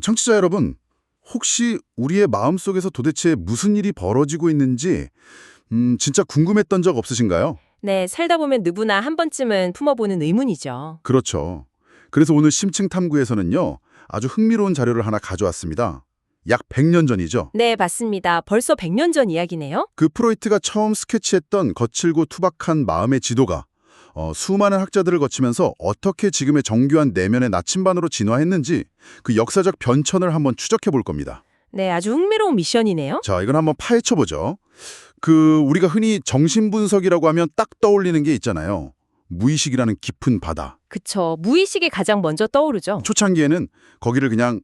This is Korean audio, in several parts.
청취자 여러분, 혹시 우리의 마음속에서 도대체 무슨 일이 벌어지고 있는지 진짜 궁금했던 적 없으신가요? 네, 살다 보면 누구나 한 번쯤은 품어보는 의문이죠. 그렇죠. 그래서 오늘 심층 탐구에서는요, 아주 흥미로운 자료를 하나 가져왔습니다. 약 100년 전이죠. 네, 맞습니다. 벌써 100년 전 이야기네요. 그 프로이트가 처음 스케치했던 거칠고 투박한 마음의 지도가 수많은 학자들을 거치면서 어떻게 지금의 정교한 내면의 나침반으로 진화했는지 그 역사적 변천을 한번 추적해 볼 겁니다. 네, 아주 흥미로운 미션이네요. 자, 이건 한번 파헤쳐 보죠. 우리가 흔히 정신분석이라고 하면 딱 떠올리는 게 있잖아요. 무의식이라는 깊은 바다. 그쵸. 무의식이 가장 먼저 떠오르죠. 초창기에는 거기를 그냥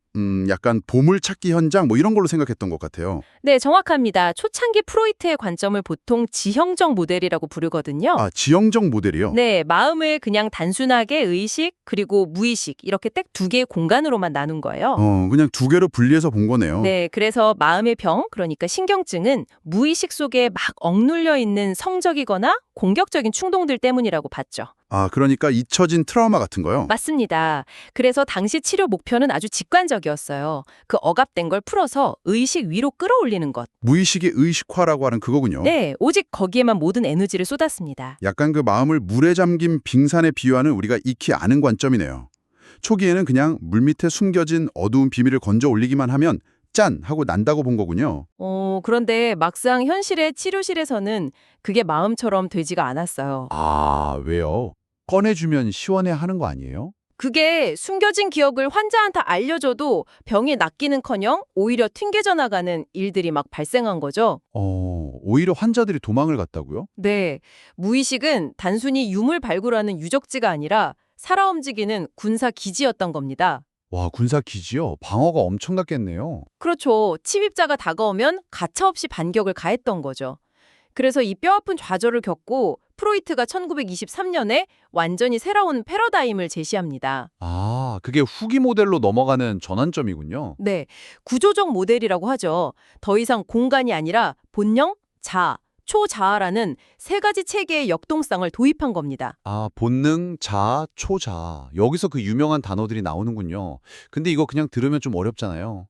약간 보물찾기 현장 뭐 이런 걸로 생각했던 것 같아요. 네, 정확합니다. 초창기 프로이트의 관점을 보통 지형적 모델이라고 부르거든요. 아, 지형적 모델이요? 네, 마음을 그냥 단순하게 의식 그리고 무의식 이렇게 딱 두 개의 공간으로만 나눈 거예요. 그냥 두 개로 분리해서 본 거네요. 네, 그래서 마음의 병, 그러니까 신경증은 무의식 속에 막 억눌려 있는 성적이거나 공격적인 충동들 때문이라고 봤죠. 아, 그러니까 잊혀진 트라우마 같은 거요? 맞습니다. 그래서 당시 치료 목표는 아주 직관적이었어요. 그 억압된 걸 풀어서 의식 위로 끌어올리는 것. 무의식의 의식화라고 하는 그거군요. 네, 오직 거기에만 모든 에너지를 쏟았습니다. 약간 그 마음을 물에 잠긴 빙산에 비유하는 우리가 익히 아는 관점이네요. 초기에는 그냥 물밑에 숨겨진 어두운 비밀을 건져 올리기만 하면 짠! 하고 난다고 본 거군요. 그런데 막상 현실의 치료실에서는 그게 마음처럼 되지가 않았어요. 아, 왜요? 꺼내주면 시원해 하는 거 아니에요? 그게 숨겨진 기억을 환자한테 알려줘도 병이 낫기는커녕 오히려 튕겨져 나가는 일들이 막 발생한 거죠. 오히려 환자들이 도망을 갔다고요? 네, 무의식은 단순히 유물 발굴하는 유적지가 아니라 살아 움직이는 군사 기지였던 겁니다. 와, 군사 기지요? 방어가 엄청났겠네요. 그렇죠. 침입자가 다가오면 가차없이 반격을 가했던 거죠. 그래서 이 뼈아픈 좌절을 겪고 프로이트가 1923년에 완전히 새로운 패러다임을 제시합니다. 아, 그게 후기 모델로 넘어가는 전환점이군요. 네, 구조적 모델이라고 하죠. 더 이상 공간이 아니라 본령, 자아, 초자아라는 세 가지 체계의 역동성을 도입한 겁니다. 아, 본능, 자아, 초자아. 여기서 그 유명한 단어들이 나오는군요. 근데 이거 그냥 들으면 좀 어렵잖아요.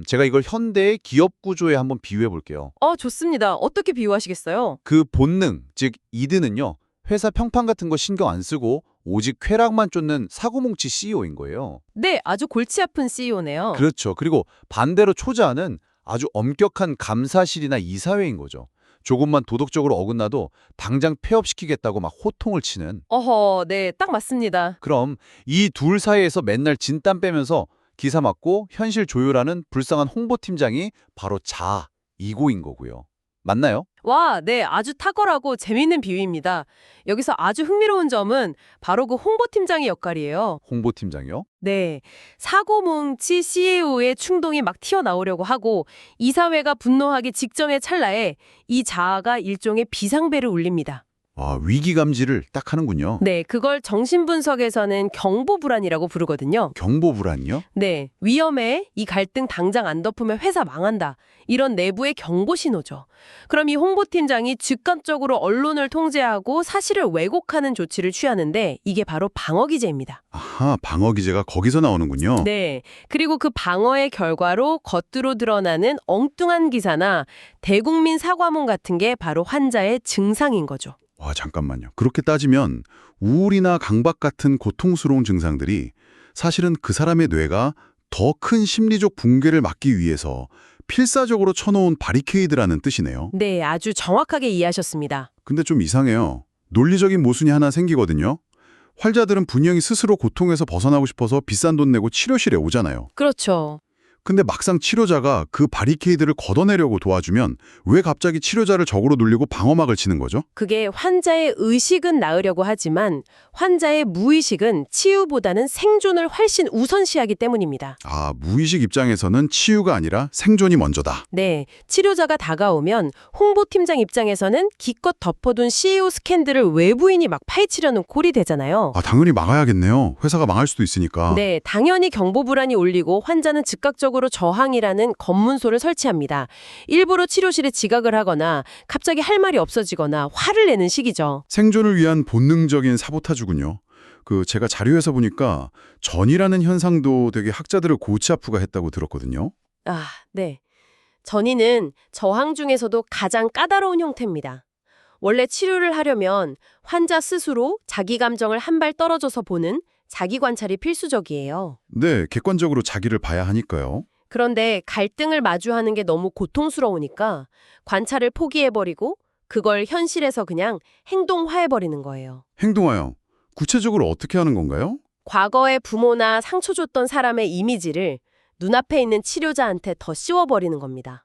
제가 이걸 현대의 기업 구조에 한번 비유해 볼게요. 좋습니다. 어떻게 비유하시겠어요? 그 본능, 즉 이드는요. 회사 평판 같은 거 신경 안 쓰고 오직 쾌락만 쫓는 사고뭉치 CEO인 거예요. 네, 아주 골치 아픈 CEO네요. 그렇죠. 그리고 반대로 초자아는 아주 엄격한 감사실이나 이사회인 거죠. 조금만 도덕적으로 어긋나도 당장 폐업시키겠다고 막 호통을 치는. 어허, 네, 딱 맞습니다. 그럼 이 둘 사이에서 맨날 진땀 빼면서 기사 맞고 현실 조율하는 불쌍한 홍보팀장이 바로 자아, 이고인 거고요. 맞나요? 와, 네, 아주 탁월하고 재미있는 비유입니다. 여기서 아주 흥미로운 점은 바로 그 홍보팀장의 역할이에요. 홍보팀장이요? 네, 사고뭉치 CEO의 충동이 막 튀어나오려고 하고 이사회가 분노하기 직전의 찰나에 이 자아가 일종의 비상벨을 울립니다. 아, 위기 감지를 딱 하는군요. 네, 그걸 정신분석에서는 경보불안이라고 부르거든요. 경보 불안이요? 네, 위험해. 이 갈등 당장 안 덮으면 회사 망한다. 이런 내부의 경고 신호죠. 그럼 이 홍보팀장이 직관적으로 언론을 통제하고 사실을 왜곡하는 조치를 취하는데 이게 바로 방어기제입니다. 아하, 방어 기제가 거기서 나오는군요. 네, 그리고 그 방어의 결과로 겉으로 드러나는 엉뚱한 기사나 대국민 사과문 같은 게 바로 환자의 증상인 거죠. 와, 잠깐만요. 그렇게 따지면 우울이나 강박 같은 고통스러운 증상들이 사실은 그 사람의 뇌가 더 큰 심리적 붕괴를 막기 위해서 필사적으로 쳐놓은 바리케이드라는 뜻이네요. 네, 아주 정확하게 이해하셨습니다. 근데 좀 이상해요. 논리적인 모순이 하나 생기거든요. 환자들은 분명히 스스로 고통에서 벗어나고 싶어서 비싼 돈 내고 치료실에 오잖아요. 그렇죠. 근데 막상 치료자가 그 바리케이드를 걷어내려고 도와주면 왜 갑자기 치료자를 적으로 눌리고 방어막을 치는 거죠? 그게 환자의 의식은 나으려고 하지만 환자의 무의식은 치유보다는 생존을 훨씬 우선시하기 때문입니다. 아, 무의식 입장에서는 치유가 아니라 생존이 먼저다. 네, 치료자가 다가오면 홍보팀장 입장에서는 기껏 덮어둔 CEO 스캔들을 외부인이 막 파헤치려는 꼴이 되잖아요. 아, 당연히 막아야겠네요. 회사가 망할 수도 있으니까. 네, 당연히 경보불안이 울리고 환자는 즉각적으로 저항이라는 검문소를 설치합니다. 일부러 치료실에 지각을 하거나 갑자기 할 말이 없어지거나 화를 내는 시기죠. 생존을 위한 본능적인 사보타주군요. 제가 자료에서 보니까 전이라는 현상도 되게 학자들을 골치 아프가 했다고 들었거든요. 아, 네. 전이는 저항 중에서도 가장 까다로운 형태입니다. 원래 치료를 하려면 환자 스스로 자기 감정을 한 발 떨어져서 보는 자기 관찰이 필수적이에요. 네, 객관적으로 자기를 봐야 하니까요. 그런데 갈등을 마주하는 게 너무 고통스러우니까 관찰을 포기해버리고 그걸 현실에서 그냥 행동화해버리는 거예요. 행동하여 구체적으로 어떻게 하는 건가요? 과거에 부모나 상처 줬던 사람의 이미지를 눈앞에 있는 치료자한테 더 씌워버리는 겁니다.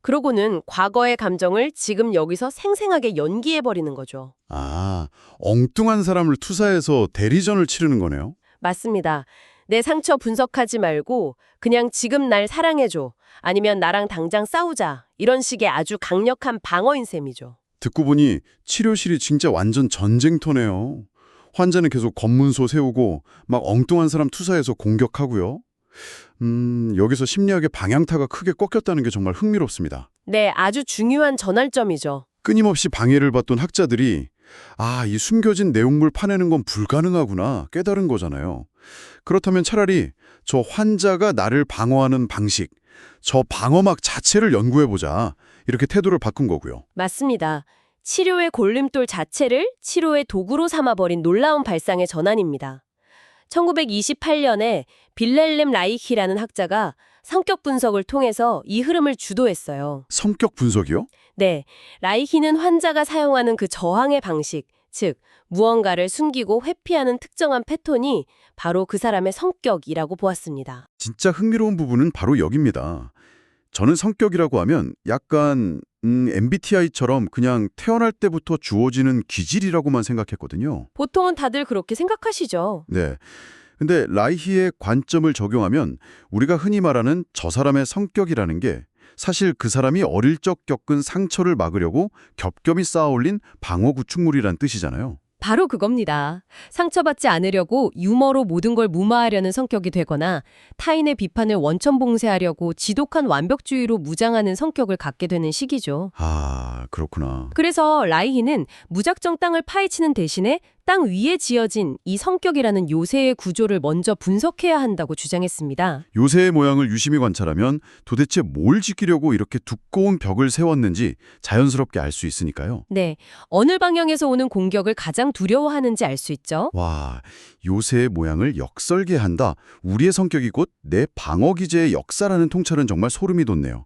그러고는 과거의 감정을 지금 여기서 생생하게 연기해버리는 거죠. 아, 엉뚱한 사람을 투사해서 대리전을 치르는 거네요. 맞습니다. 내 상처 분석하지 말고 그냥 지금 날 사랑해줘. 아니면 나랑 당장 싸우자. 이런 식의 아주 강력한 방어인 셈이죠. 듣고 보니 치료실이 진짜 완전 전쟁터네요. 환자는 계속 검문소 세우고 막 엉뚱한 사람 투사해서 공격하고요. 여기서 심리학의 방향타가 크게 꺾였다는 게 정말 흥미롭습니다. 네, 아주 중요한 전환점이죠. 끊임없이 방해를 받던 학자들이 이 숨겨진 내용물 파내는 건 불가능하구나 깨달은 거잖아요. 그렇다면 차라리 저 환자가 나를 방어하는 방식, 저 방어막 자체를 연구해보자 이렇게 태도를 바꾼 거고요. 맞습니다. 치료의 골림돌 자체를 치료의 도구로 삼아버린 놀라운 발상의 전환입니다. 1928년에 빌렐렘 라이히라는 학자가 성격 분석을 통해서 이 흐름을 주도했어요. 성격 분석이요? 네, 라이히는 환자가 사용하는 그 저항의 방식, 즉 무언가를 숨기고 회피하는 특정한 패턴이 바로 그 사람의 성격이라고 보았습니다. 진짜 흥미로운 부분은 바로 여기입니다. 저는 성격이라고 하면 약간 MBTI처럼 그냥 태어날 때부터 주어지는 기질이라고만 생각했거든요. 보통은 다들 그렇게 생각하시죠. 네. 근데 라이히의 관점을 적용하면 우리가 흔히 말하는 저 사람의 성격이라는 게 사실 그 사람이 어릴 적 겪은 상처를 막으려고 겹겹이 쌓아올린 방어 구축물이란 뜻이잖아요. 바로 그겁니다. 상처받지 않으려고 유머로 모든 걸 무마하려는 성격이 되거나 타인의 비판을 원천봉쇄하려고 지독한 완벽주의로 무장하는 성격을 갖게 되는 시기죠. 아, 그렇구나. 그래서 라이히는 무작정 땅을 파헤치는 대신에 땅 위에 지어진 이 성격이라는 요새의 구조를 먼저 분석해야 한다고 주장했습니다. 요새의 모양을 유심히 관찰하면 도대체 뭘 지키려고 이렇게 두꺼운 벽을 세웠는지 자연스럽게 알 수 있으니까요. 네, 어느 방향에서 오는 공격을 가장 두려워하는지 알 수 있죠. 와, 요새의 모양을 역설계한다. 우리의 성격이 곧 내 방어 기제의 역사라는 통찰은 정말 소름이 돋네요.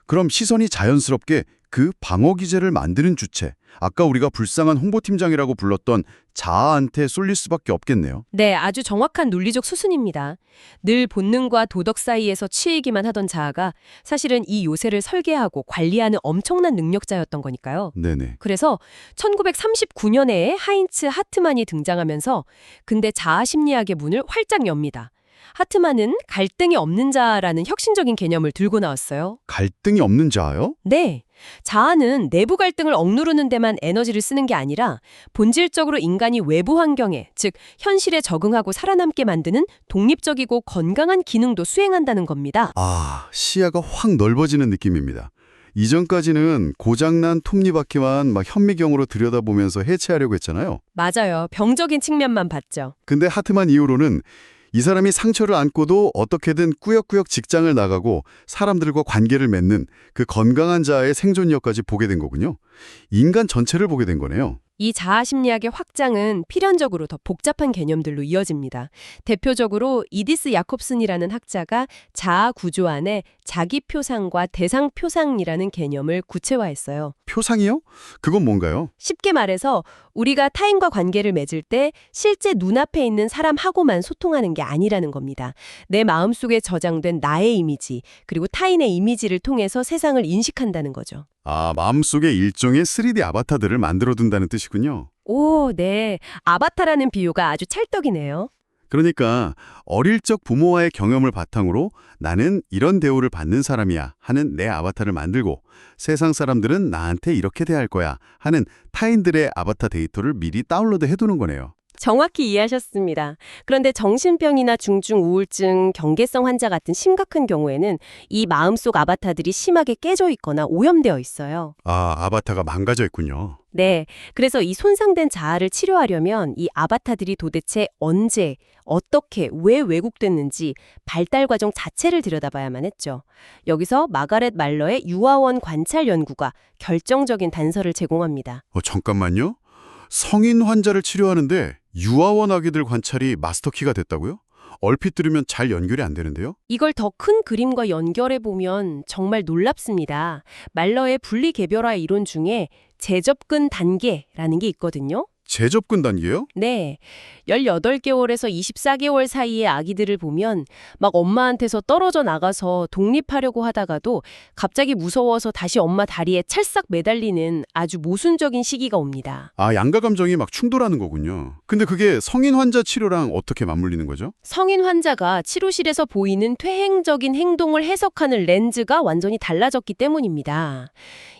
그럼 시선이 자연스럽게 그 방어 기제를 만드는 주체, 아까 우리가 불쌍한 홍보팀장이라고 불렀던 자아한테 쏠릴 수밖에 없겠네요. 네, 아주 정확한 논리적 수순입니다. 늘 본능과 도덕 사이에서 치이기만 하던 자아가 사실은 이 요새를 설계하고 관리하는 엄청난 능력자였던 거니까요. 네네. 그래서 1939년에 하인츠 하트만이 등장하면서 근대 자아 심리학의 문을 활짝 엽니다. 하트만은 갈등이 없는 자아라는 혁신적인 개념을 들고 나왔어요. 갈등이 없는 자아요? 네. 자아는 내부 갈등을 억누르는 데만 에너지를 쓰는 게 아니라 본질적으로 인간이 외부 환경에, 즉 현실에 적응하고 살아남게 만드는 독립적이고 건강한 기능도 수행한다는 겁니다. 시야가 확 넓어지는 느낌입니다. 이전까지는 고장난 톱니바퀴만 막 현미경으로 들여다보면서 해체하려고 했잖아요. 맞아요. 병적인 측면만 봤죠. 근데 하트만 이후로는 이 사람이 상처를 안고도 어떻게든 꾸역꾸역 직장을 나가고 사람들과 관계를 맺는 그 건강한 자아의 생존력까지 보게 된 거군요. 인간 전체를 보게 된 거네요. 이 자아 심리학의 확장은 필연적으로 더 복잡한 개념들로 이어집니다. 대표적으로 이디스 야콥슨이라는 학자가 자아 구조 안에 자기 표상과 대상 표상이라는 개념을 구체화했어요. 표상이요? 그건 뭔가요? 쉽게 말해서 우리가 타인과 관계를 맺을 때 실제 눈앞에 있는 사람하고만 소통하는 게 아니라는 겁니다. 내 마음속에 저장된 나의 이미지, 그리고 타인의 이미지를 통해서 세상을 인식한다는 거죠. 마음속에 일종의 3D 아바타들을 만들어둔다는 뜻이군요. 오, 네. 아바타라는 비유가 아주 찰떡이네요. 그러니까 어릴 적 부모와의 경험을 바탕으로 나는 이런 대우를 받는 사람이야 하는 내 아바타를 만들고 세상 사람들은 나한테 이렇게 대할 거야 하는 타인들의 아바타 데이터를 미리 다운로드 해두는 거네요. 정확히 이해하셨습니다. 그런데 정신병이나 중증 우울증, 경계성 환자 같은 심각한 경우에는 이 마음속 아바타들이 심하게 깨져 있거나 오염되어 있어요. 아, 아바타가 망가져 있군요. 네, 그래서 이 손상된 자아를 치료하려면 이 아바타들이 도대체 언제, 어떻게, 왜 왜곡됐는지 발달 과정 자체를 들여다봐야만 했죠. 여기서 마가렛 말러의 유아원 관찰 연구가 결정적인 단서를 제공합니다. 잠깐만요. 성인 환자를 치료하는데 유아원 아기들 관찰이 마스터키가 됐다고요? 얼핏 들으면 잘 연결이 안 되는데요? 이걸 더 큰 그림과 연결해 보면 정말 놀랍습니다. 말러의 분리개별화 이론 중에 재접근 단계라는 게 있거든요. 재접근 단계요? 네, 18개월에서 24개월 사이의 아기들을 보면 막 엄마한테서 떨어져 나가서 독립하려고 하다가도 갑자기 무서워서 다시 엄마 다리에 찰싹 매달리는 아주 모순적인 시기가 옵니다. 아, 양가 감정이 막 충돌하는 거군요. 근데 그게 성인 환자 치료랑 어떻게 맞물리는 거죠? 성인 환자가 치료실에서 보이는 퇴행적인 행동을 해석하는 렌즈가 완전히 달라졌기 때문입니다.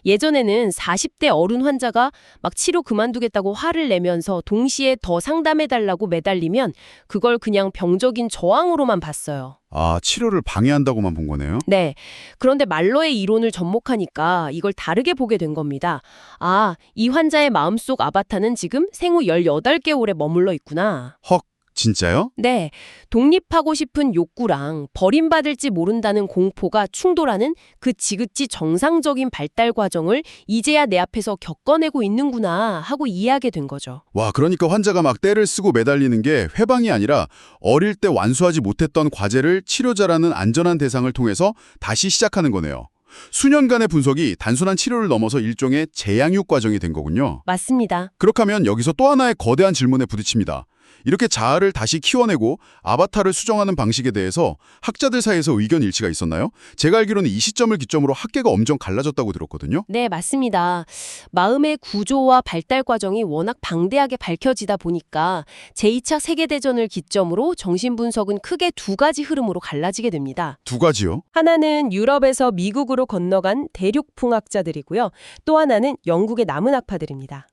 예전에는 40대 어른 환자가 막 치료 그만두겠다고 화를 내면서 동시에 더 상담해달라고 매달리면 그걸 그냥 병적인 저항으로만 봤어요. 아, 치료를 방해한다고만 본 거네요? 네. 그런데 말러의 이론을 접목하니까 이걸 다르게 보게 된 겁니다. 아, 이 환자의 마음속 아바타는 지금 생후 18개월에 머물러 있구나. 헉, 진짜요? 네, 독립하고 싶은 욕구랑 버림받을지 모른다는 공포가 충돌하는 그 지극히 정상적인 발달 과정을 이제야 내 앞에서 겪어내고 있는구나 하고 이해하게 된 거죠. 와, 그러니까 환자가 막 떼를 쓰고 매달리는 게 회방이 아니라 어릴 때 완수하지 못했던 과제를 치료자라는 안전한 대상을 통해서 다시 시작하는 거네요. 수년간의 분석이 단순한 치료를 넘어서 일종의 재양육 과정이 된 거군요. 맞습니다. 그렇게 하면 여기서 또 하나의 거대한 질문에 부딪힙니다. 이렇게 자아를 다시 키워내고 아바타를 수정하는 방식에 대해서 학자들 사이에서 의견 일치가 있었나요? 제가 알기로는 이 시점을 기점으로 학계가 엄청 갈라졌다고 들었거든요. 네, 맞습니다. 마음의 구조와 발달 과정이 워낙 방대하게 밝혀지다 보니까 제2차 세계대전을 기점으로 정신분석은 크게 두 가지 흐름으로 갈라지게 됩니다. 두 가지요. 하나는 유럽에서 미국으로 건너간 대륙풍학자들이고요. 또 하나는 영국의 남은 학파들입니다.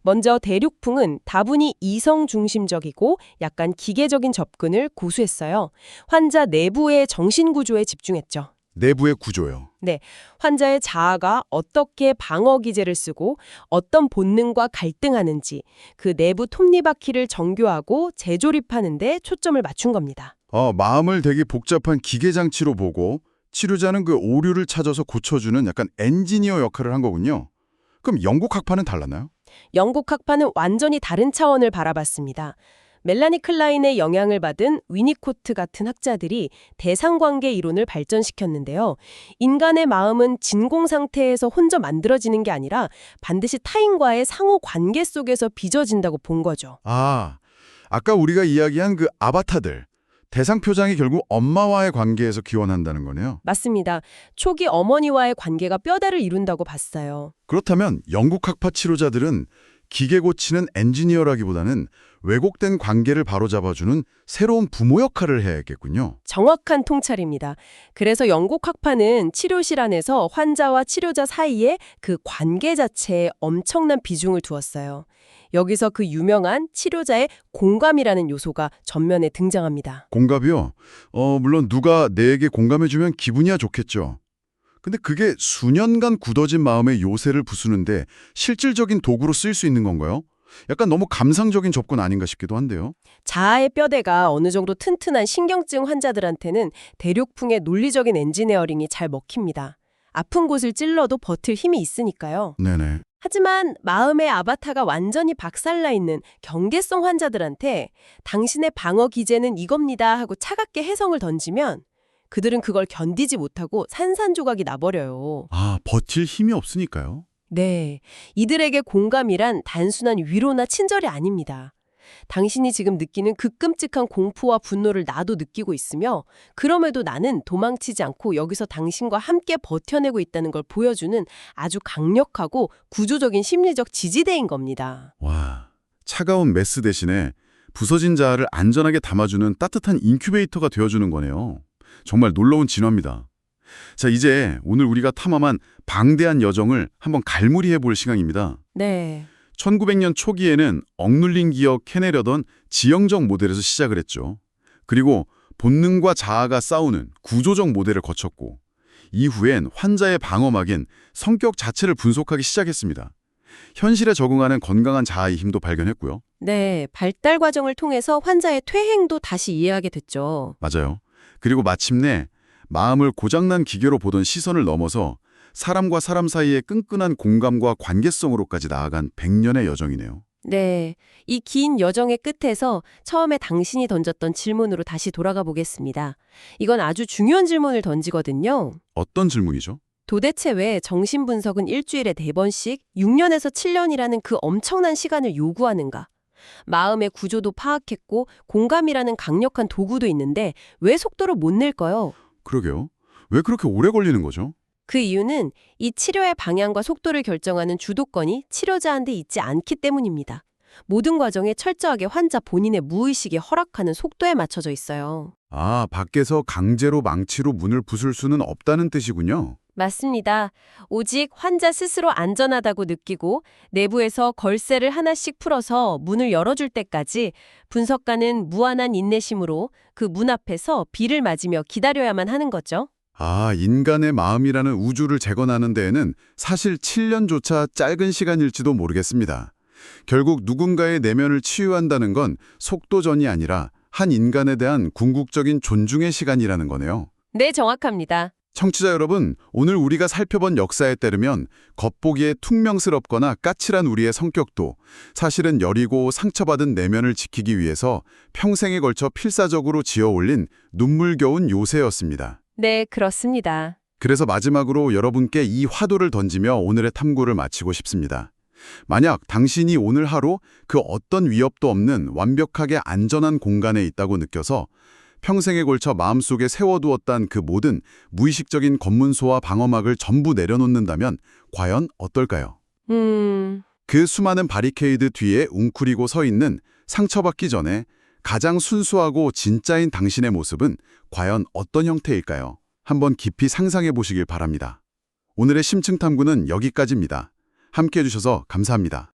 먼저 대륙풍은 다분히 이성 중심적이고 약간 기계적인 접근을 고수했어요. 환자 내부의 정신구조에 집중했죠. 내부의 구조요. 환자의 자아가 어떻게 방어 기제를 쓰고 어떤 본능과 갈등하는지 그 내부 톱니바퀴를 정교하고 재조립하는 데 초점을 맞춘 겁니다. 마음을 되게 복잡한 기계 장치로 보고 치료자는 그 오류를 찾아서 고쳐주는 약간 엔지니어 역할을 한 거군요. 그럼 영국 학파는 달랐나요? 영국 학파는 완전히 다른 차원을 바라봤습니다. 멜라니 클라인의 영향을 받은 위니코트 같은 학자들이 대상관계 이론을 발전시켰는데요. 인간의 마음은 진공 상태에서 혼자 만들어지는 게 아니라 반드시 타인과의 상호 관계 속에서 빚어진다고 본 거죠. 아, 아까 우리가 이야기한 그 아바타들. 대상 표장이 결국 엄마와의 관계에서 기원한다는 거네요. 맞습니다. 초기 어머니와의 관계가 뼈대를 이룬다고 봤어요. 그렇다면 영국 학파 치료자들은 기계 고치는 엔지니어라기보다는 왜곡된 관계를 바로잡아주는 새로운 부모 역할을 해야겠군요. 정확한 통찰입니다. 그래서 영국 학파는 치료실 안에서 환자와 치료자 사이에 그 관계 자체에 엄청난 비중을 두었어요. 여기서 그 유명한 치료자의 공감이라는 요소가 전면에 등장합니다. 공감이요? 물론 누가 내게 공감해주면 기분이야 좋겠죠. 근데 그게 수년간 굳어진 마음의 요새를 부수는데 실질적인 도구로 쓰일 수 있는 건가요? 약간 너무 감상적인 접근 아닌가 싶기도 한데요. 자아의 뼈대가 어느 정도 튼튼한 신경증 환자들한테는 대륙풍의 논리적인 엔지니어링이 잘 먹힙니다. 아픈 곳을 찔러도 버틸 힘이 있으니까요. 네네. 하지만 마음의 아바타가 완전히 박살나 있는 경계성 환자들한테 당신의 방어 기제는 이겁니다 하고 차갑게 해성을 던지면 그들은 그걸 견디지 못하고 산산조각이 나버려요. 아, 버틸 힘이 없으니까요. 네, 이들에게 공감이란 단순한 위로나 친절이 아닙니다. 당신이 지금 느끼는 그 끔찍한 공포와 분노를 나도 느끼고 있으며 그럼에도 나는 도망치지 않고 여기서 당신과 함께 버텨내고 있다는 걸 보여주는 아주 강력하고 구조적인 심리적 지지대인 겁니다. 와, 차가운 메스 대신에 부서진 자아를 안전하게 담아주는 따뜻한 인큐베이터가 되어주는 거네요. 정말 놀라운 진화입니다. 자, 이제 오늘 우리가 탐험한 방대한 여정을 한번 갈무리해 볼 시간입니다. 네. 1900년 초기에는 억눌린 기억 해내려던 지형적 모델에서 시작을 했죠. 그리고 본능과 자아가 싸우는 구조적 모델을 거쳤고 이후엔 환자의 방어막인 성격 자체를 분석하기 시작했습니다. 현실에 적응하는 건강한 자아의 힘도 발견했고요. 네, 발달 과정을 통해서 환자의 퇴행도 다시 이해하게 됐죠. 맞아요. 그리고 마침내 마음을 고장난 기계로 보던 시선을 넘어서 사람과 사람 사이의 끈끈한 공감과 관계성으로까지 나아간 100년의 여정이네요. 네, 이 긴 여정의 끝에서 처음에 당신이 던졌던 질문으로 다시 돌아가 보겠습니다. 이건 아주 중요한 질문을 던지거든요. 어떤 질문이죠? 도대체 왜 정신분석은 일주일에 4번씩 6년에서 7년이라는 그 엄청난 시간을 요구하는가? 마음의 구조도 파악했고 공감이라는 강력한 도구도 있는데 왜 속도를 못 낼까요? 그러게요. 왜 그렇게 오래 걸리는 거죠? 그 이유는 이 치료의 방향과 속도를 결정하는 주도권이 치료자한테 있지 않기 때문입니다. 모든 과정에 철저하게 환자 본인의 무의식이 허락하는 속도에 맞춰져 있어요. 아, 밖에서 강제로 망치로 문을 부술 수는 없다는 뜻이군요. 맞습니다. 오직 환자 스스로 안전하다고 느끼고 내부에서 걸쇠를 하나씩 풀어서 문을 열어줄 때까지 분석가는 무한한 인내심으로 그 문 앞에서 비를 맞으며 기다려야만 하는 거죠. 아, 인간의 마음이라는 우주를 재건하는 데에는 사실 7년조차 짧은 시간일지도 모르겠습니다. 결국 누군가의 내면을 치유한다는 건 속도전이 아니라 한 인간에 대한 궁극적인 존중의 시간이라는 거네요. 네, 정확합니다. 청취자 여러분, 오늘 우리가 살펴본 역사에 따르면 겉보기에 퉁명스럽거나 까칠한 우리의 성격도 사실은 여리고 상처받은 내면을 지키기 위해서 평생에 걸쳐 필사적으로 지어올린 눈물겨운 요새였습니다. 네, 그렇습니다. 그래서 마지막으로 여러분께 이 화두를 던지며 오늘의 탐구를 마치고 싶습니다. 만약 당신이 오늘 하루 그 어떤 위협도 없는 완벽하게 안전한 공간에 있다고 느껴서 평생에 걸쳐 마음속에 세워두었던 그 모든 무의식적인 검문소와 방어막을 전부 내려놓는다면 과연 어떨까요? 그 수많은 바리케이드 뒤에 웅크리고 서 있는 상처받기 전에 가장 순수하고 진짜인 당신의 모습은 과연 어떤 형태일까요? 한번 깊이 상상해 보시길 바랍니다. 오늘의 심층탐구는 여기까지입니다. 함께해 주셔서 감사합니다.